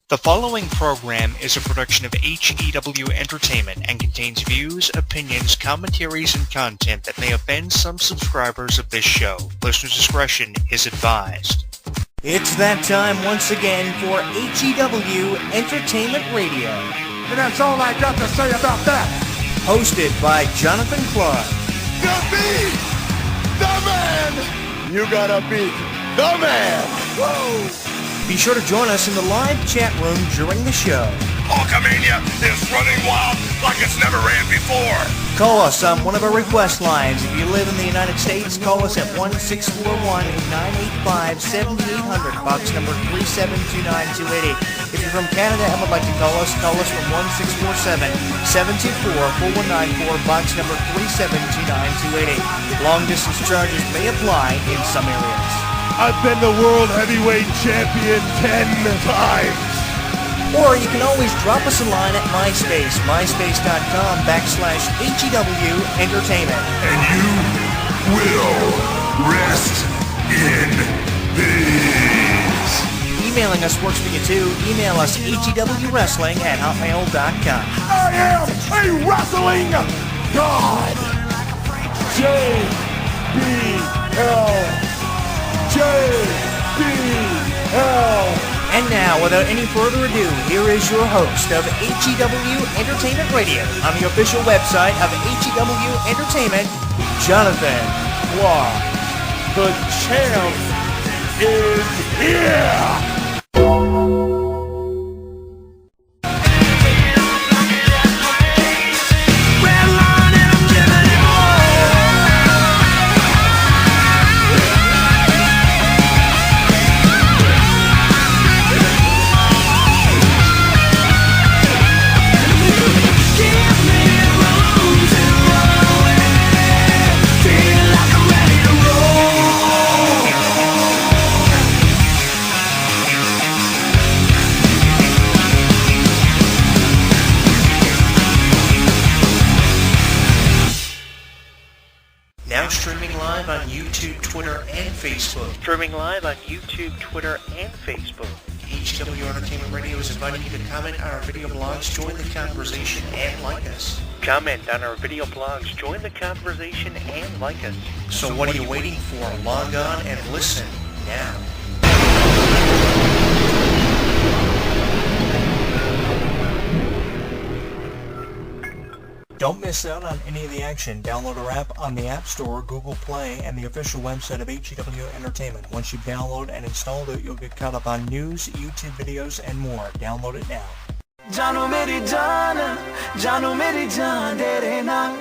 The following program is a production of HEW Entertainment and contains views, opinions, commentaries, and content that may offend some subscribers of this show. Listener discretion is advised. It's that time once again for HEW Entertainment Radio. And that's all I got to say about that. Hosted by Jonathan Clarke. The beat! The man! You gotta beat the man! Whoa! Be sure to join us in the live chat room during the show. Hulkamania is running wild like it's never ran before. Call us on one of our request lines. If you live in the United States, call us at 1-641-985-7800, box number 3729280. If you're from Canada and would like to call us from 1-647-724-4194, box number 3729280. Long distance charges may apply in some areas. I've been the world heavyweight champion 10 times. Or you can always drop us a line at MySpace, myspace.com/HEW Entertainment. And you will rest in peace. Emailing us works for you too. Email us hewwrestling@hotmail.com. I am a wrestling god. JBL. And now, without any further ado, here is your host of HEW Entertainment Radio on the official website of HEW Entertainment, Jonathan Clarke. The champ is here! Streaming live on YouTube, Twitter, and Facebook. HEW Entertainment Radio is inviting you to comment on our video blogs, join the conversation, and like us. So what are you waiting for? Log on and listen now. Don't miss out on any of the action. Download our app on the App Store, Google Play, and the official website of HEW Entertainment. Once you download and install it, you'll get caught up on news, YouTube videos, and more. Download it now. Jano meri jaan, tere na.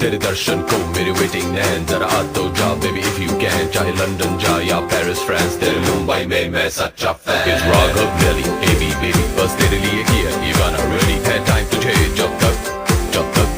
तेरे दर्शन को मेरे waiting नैन जरा आ तो जा baby if you can चाहे London जा या पेरिस फ्रांस तेरे मुंबई में मैं सच्चा फैन इट्स राघव दिल्ली एबी बेबी बस तेरे लिए किया you gonna really have time to change जब तक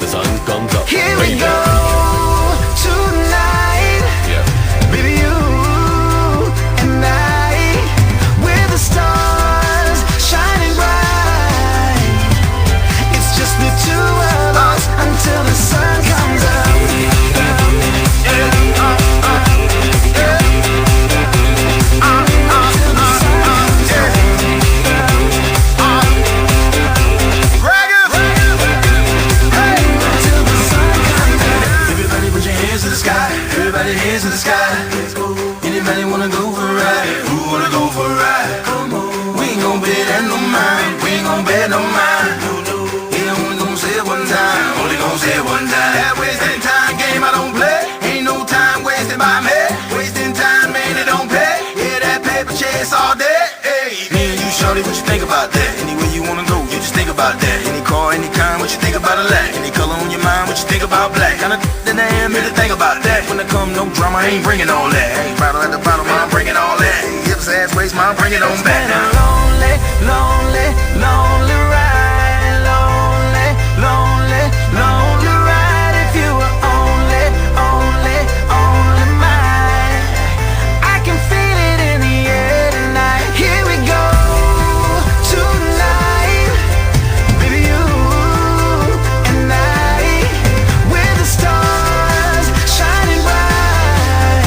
the sun comes up here we go tonight yeah baby you and I we're the stars shining bright it's just the two of us until the sun comes up till the think about that. Anywhere you wanna go, you just think about that. Any car, any kind, what you think about a lack? Any color on your mind, what you think about black? Kinda then I am here to think about that. When there come no drama, I ain't bringing all that. Ain't bottle at the bottom, I'm bringing all that. Hips, ass, waist, I'm bringing on back. It's been a lonely, lonely, lonely ride. Lonely, lonely, lonely ride. If you were only, only, only mine. I can feel it in the air tonight. Here we go tonight, baby, you and I, we're the stars shining bright.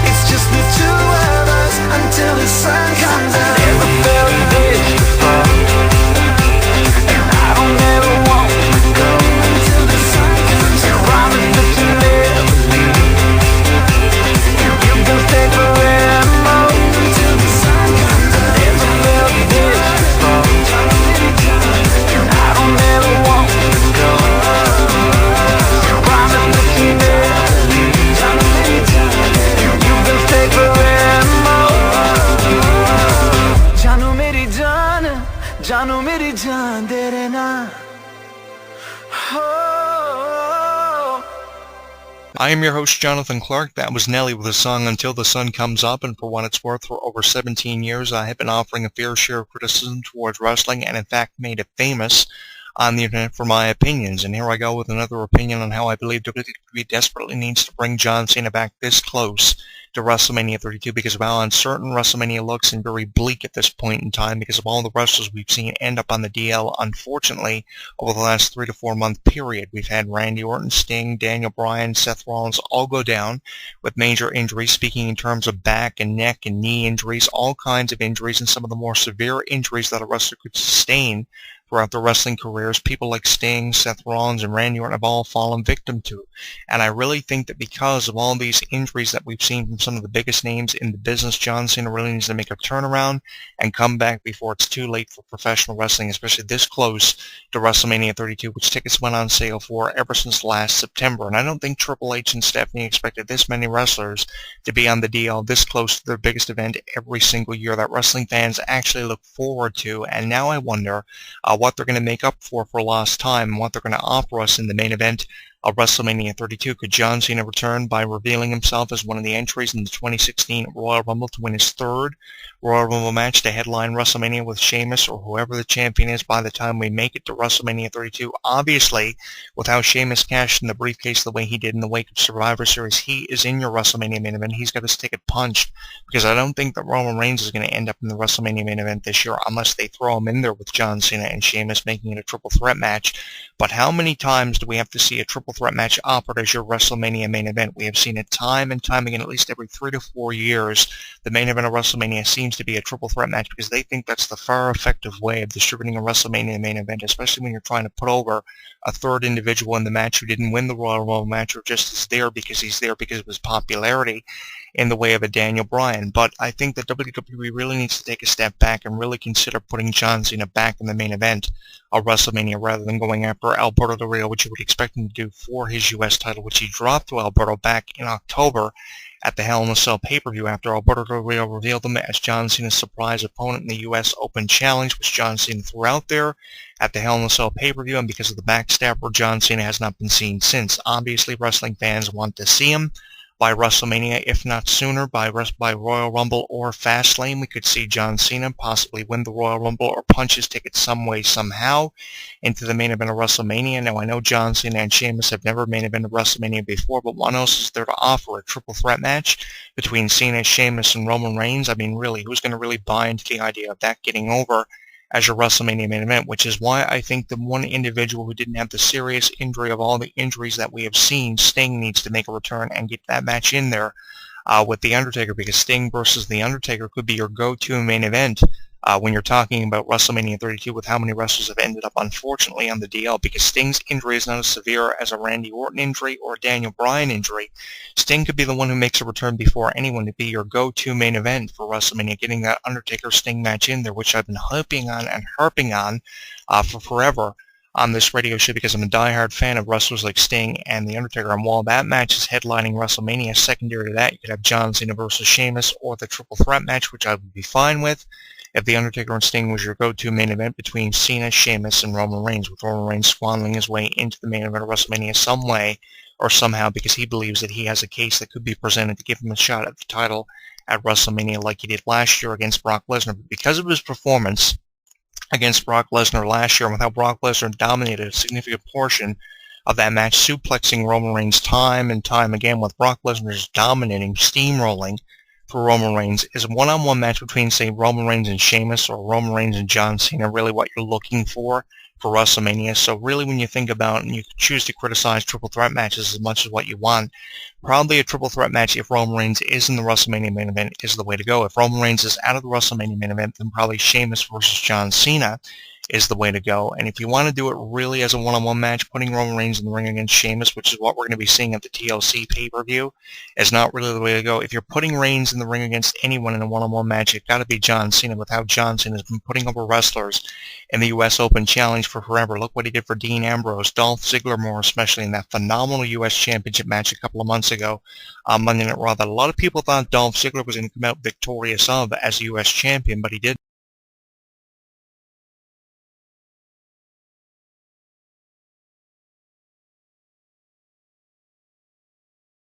It's just the two of us until the sun comes out. Never felt this before, and I don't ever want to go until the sun comes out. Promise that you never leave. You can stay forever until the sun comes out. Never felt this before, and I don't ever want to go. Promise that you never leave. You can stay forever. जानो मेरी जान तेरे नाम हो. I am your host, Jonathan Clarke. That was Nelly with the song Until the Sun Comes Up, and for what it's worth, for over 17 years I have been offering a fair share of criticism towards wrestling, and in fact made it famous on the internet for my opinions. And here I go with another opinion on how I believe WWE desperately needs to bring John Cena back this close to WrestleMania 32 because of how uncertain WrestleMania looks and very bleak at this point in time because of all the wrestlers we've seen end up on the DL, unfortunately, over the last 3 to 4 month period. We've had Randy Orton, Sting, Daniel Bryan, Seth Rollins all go down with major injuries, speaking in terms of back and neck and knee injuries, all kinds of injuries, and some of the more severe injuries that a wrestler could sustain throughout their wrestling careers. People like Sting, Seth Rollins, and Randy Orton have all fallen victim to. And I really think that because of all these injuries that we've seen from some of the biggest names in the business, John Cena really needs to make a turnaround and come back before it's too late for professional wrestling, especially this close to WrestleMania 32, which tickets went on sale for ever since last September. And I don't think Triple H and Stephanie expected this many wrestlers to be on the DL this close to their biggest event every single year that wrestling fans actually look forward to. And now I wonder what they're going to make up for lost time and what they're going to offer us in the main event of WrestleMania 32. Could John Cena return by revealing himself as one of the entries in the 2016 Royal Rumble to win his third Royal Rumble match to headline WrestleMania with Sheamus or whoever the champion is by the time we make it to WrestleMania 32? Obviously, with how Sheamus cashed in the briefcase the way he did in the wake of Survivor Series, he is in your WrestleMania main event. He's got his ticket punched because I don't think that Roman Reigns is going to end up in the WrestleMania main event this year unless they throw him in there with John Cena and Sheamus making it a triple threat match. But how many times do we have to see a triple threat match offered as your WrestleMania main event? We have seen it time and time again, at least every 3 to 4 years. The main event of WrestleMania seems to be a triple threat match because they think that's the far effective way of distributing a WrestleMania main event, especially when you're trying to put over a third individual in the match who didn't win the Royal Rumble match or just is there because he's there because of his popularity in the way of a Daniel Bryan. But I think that WWE really needs to take a step back and really consider putting John Cena back in the main event of WrestleMania rather than going after Alberto Del Rio, which you would expect him to do for his U.S. title, which he dropped to Alberto back in October at the Hell in a Cell pay-per-view after Alberto Del Rio revealed him as John Cena's surprise opponent in the U.S. Open Challenge, which John Cena threw out there at the Hell in a Cell pay-per-view, and because of the backstabber, John Cena has not been seen since. Obviously, wrestling fans want to see him by WrestleMania, if not sooner, by Royal Rumble or Fastlane. We could see John Cena possibly win the Royal Rumble or punch his ticket some way, somehow, into the main event of WrestleMania. Now, I know John Cena and Sheamus have never main evented WrestleMania before, but what else is there to offer? A triple threat match between Cena, Sheamus, and Roman Reigns? I mean, really, who's going to really buy into the idea of that getting over as your WrestleMania main event, which is why I think the one individual who didn't have the serious injury of all the injuries that we have seen, Sting, needs to make a return and get that match in there with The Undertaker, because Sting versus The Undertaker could be your go-to main event when you're talking about WrestleMania 32 with how many wrestlers have ended up, unfortunately, on the DL, because Sting's injury is not as severe as a Randy Orton injury or a Daniel Bryan injury. Sting could be the one who makes a return before anyone to be your go-to main event for WrestleMania, getting that Undertaker-Sting match in there, which I've been hoping on and harping on for forever on this radio show because I'm a diehard fan of wrestlers like Sting and The Undertaker. And while that match is headlining WrestleMania, secondary to that, you could have John Cena versus Sheamus or the triple threat match, which I would be fine with. if The Undertaker and Sting was your go-to main event between Cena, Sheamus, and Roman Reigns, with Roman Reigns squandering his way into the main event of WrestleMania some way or somehow because he believes that he has a case that could be presented to give him a shot at the title at WrestleMania like he did last year against Brock Lesnar. But because of his performance against Brock Lesnar last year and with how Brock Lesnar dominated a significant portion of that match, suplexing Roman Reigns time and time again, with Brock Lesnar's dominating, steamrolling for Roman Reigns, is a one-on-one match between, say, Roman Reigns and Sheamus or Roman Reigns and John Cena really what you're looking for WrestleMania? So really, when you think about, and you choose to criticize triple threat matches as much as what you want, probably a triple threat match, if Roman Reigns is in the WrestleMania main event, is the way to go. If Roman Reigns is out of the WrestleMania main event, then probably Sheamus versus John Cena is the way to go. And if you want to do it really as a one-on-one match, putting Roman Reigns in the ring against Sheamus, which is what we're going to be seeing at the TLC pay-per-view, is not really the way to go. If you're putting Reigns in the ring against anyone in a one-on-one match, it's got to be John Cena, with how John Cena has been putting over wrestlers in the U.S. Open Challenge for forever. Look what he did for Dean Ambrose, Dolph Ziggler more especially, in that phenomenal U.S. Championship match a couple of months ago on Monday Night Raw that a lot of people thought Dolph Ziggler was going to come out victorious of as U.S. Champion, but he did.